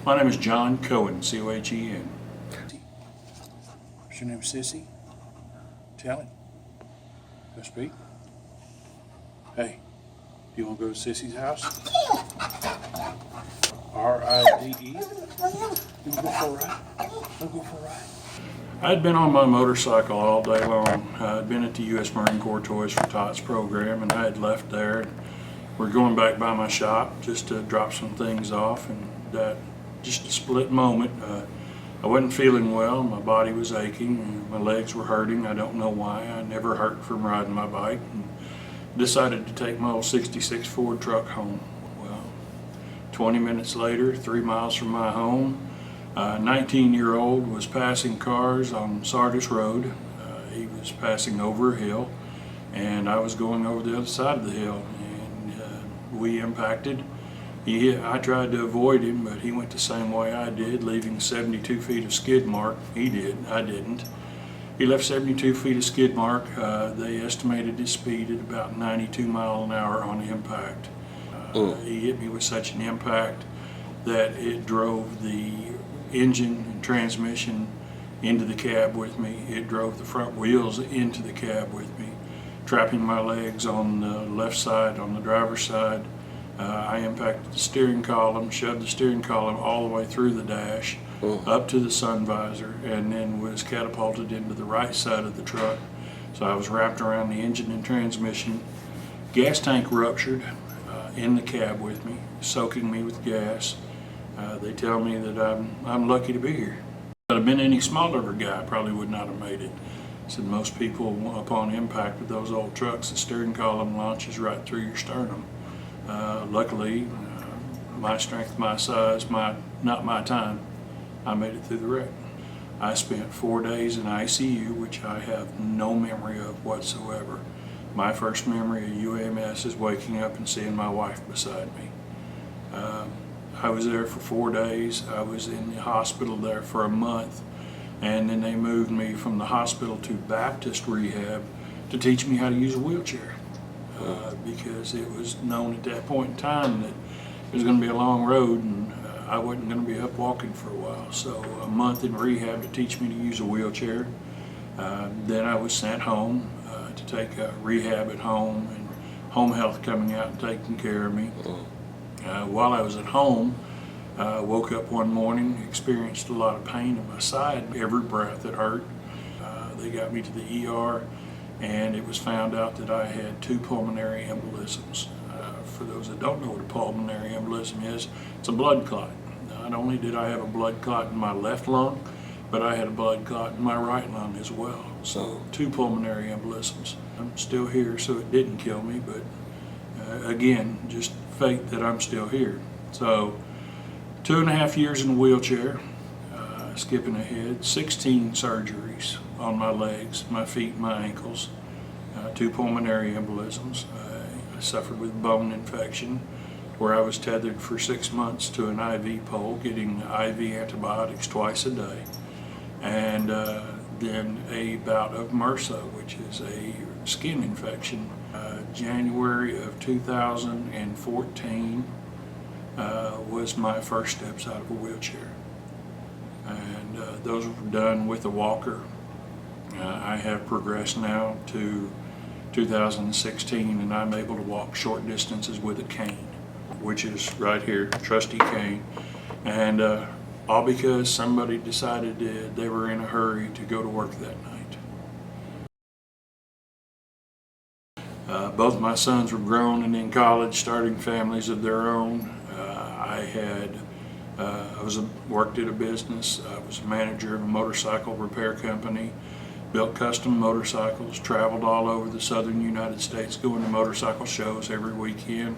My name is John Cohen, C-O-H-E-N. What's your name, Sissy? Tell him. Go speak. Hey, do you want to go to Sissy's house? R-I-D-E? You want to go for a ride? Want to go for a ride? I'd been on my motorcycle all day long. I'd been at the U.S. Marine Corps Toys for Tots program, and I had left there. We're going back by my shop just to drop some things off, and just a split moment. I wasn't feeling well. My body was aching, and my legs were hurting. I don't know why. I never hurt from riding my bike, and decided to take my old 66 Ford truck home. Well, 20 minutes later, 3 miles from my home, a 19-year-old was passing cars on Sardis Road. He was passing over a hill, and I was going over the other side of the hill, and we impacted. I tried to avoid him, but he went the same way I did, leaving 72 feet of skid mark. He did, I didn't. He left 72 feet of skid mark. They estimated his speed at about 92 miles an hour on impact. He hit me with such an impact that it drove the engine and transmission into the cab with me. It drove the front wheels into the cab with me, trapping my legs on the left side, on the driver's side. I impacted the steering column, shoved the steering column all the way through the dash, up to the sun visor, and then was catapulted into the right side of the truck. So I was wrapped around the engine and transmission. Gas tank ruptured in the cab with me, soaking me with gas. They tell me that I'm lucky to be here. If I'd been any smaller of a guy, I probably would not have made it. Said most people, upon impact with those old trucks, the steering column launches right through your sternum. Luckily, my strength, my size, not my time, I made it through the wreck. I spent 4 days in ICU, which I have no memory of whatsoever. My first memory of UAMS is waking up and seeing my wife beside me. I was there for 4 days. I was in the hospital there for a month, and then they moved me from the hospital to Baptist rehab to teach me how to use a wheelchair. Because it was known at that point in time that it was going to be a long road, and I wasn't going to be up walking for a while. So a month in rehab to teach me to use a wheelchair. Then I was sent home to take rehab at home, and home health coming out and taking care of me. While I was at home, I woke up one morning, experienced a lot of pain in my side. Every breath it hurt. They got me to the ER, and it was found out that I had 2 pulmonary embolisms. For those that don't know what a pulmonary embolism is, it's a blood clot. Not only did I have a blood clot in my left lung, but I had a blood clot in my right lung as well. So 2 pulmonary embolisms. I'm still here, so it didn't kill me, but again, just fate that I'm still here. So 2.5 years in a wheelchair, skipping ahead, 16 surgeries on my legs, my feet, my ankles, 2 pulmonary embolisms. I suffered with bone infection, where I was tethered for 6 months to an IV pole, getting IV antibiotics twice a day, and then a bout of MRSA, which is a skin infection. January of 2014 was my first steps out of a wheelchair. And those were done with a walker. I have progressed now to 2016, and I'm able to walk short distances with a cane, which is right here, trusty cane. And all because somebody decided they were in a hurry to go to work that night. Both my sons were grown and in college, starting families of their own. I worked at a business. I was a manager of a motorcycle repair company, built custom motorcycles, traveled all over the southern United States, going to motorcycle shows every weekend,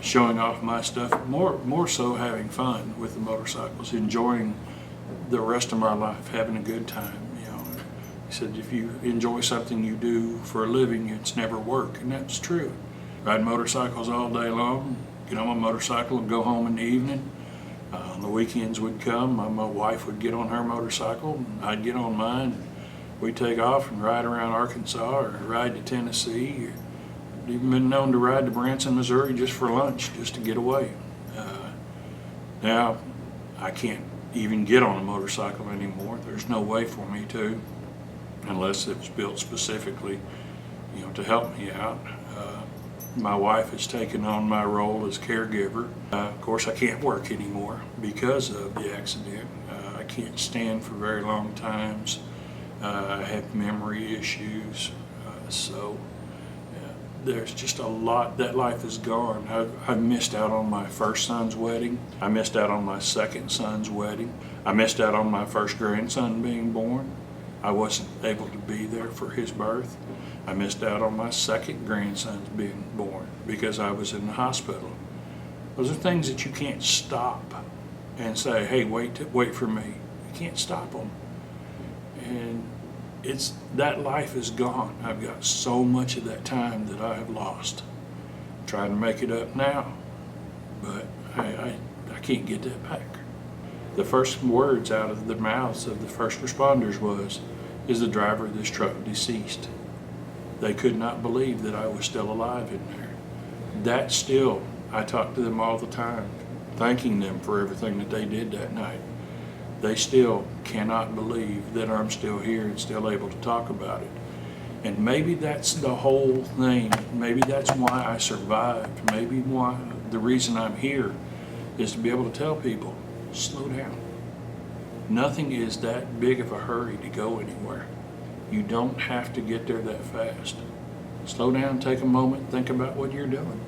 showing off my stuff, more so having fun with the motorcycles, enjoying the rest of my life, having a good time. He said, if you enjoy something you do for a living, it's never work, and that's true. Ride motorcycles all day long, get on my motorcycle and go home in the evening. The weekends would come, my wife would get on her motorcycle, and I'd get on mine. We'd take off and ride around Arkansas or ride to Tennessee. I've even been known to ride to Branson, Missouri just for lunch, just to get away. Now, I can't even get on a motorcycle anymore. There's no way for me to, unless it was built specifically, to help me out. My wife has taken on my role as caregiver. Of course, I can't work anymore because of the accident. I can't stand for very long times. I have memory issues, so there's just a lot. That life is gone. I've missed out on my first son's wedding. I missed out on my second son's wedding. I missed out on my first grandson being born. I wasn't able to be there for his birth. I missed out on my second grandson's being born because I was in the hospital. Those are things that you can't stop and say, hey, wait for me. You can't stop them. And that life is gone. I've got so much of that time that I have lost. I'm trying to make it up now, but I can't get that back. The first words out of the mouths of the first responders is the driver of this truck deceased? They could not believe that I was still alive in there. That still, I talk to them all the time, thanking them for everything that they did that night. They still cannot believe that I'm still here and still able to talk about it. And maybe that's the whole thing. Maybe that's why I survived. Maybe the reason I'm here is to be able to tell people, slow down. Nothing is that big of a hurry to go anywhere. You don't have to get there that fast. Slow down, take a moment, think about what you're doing.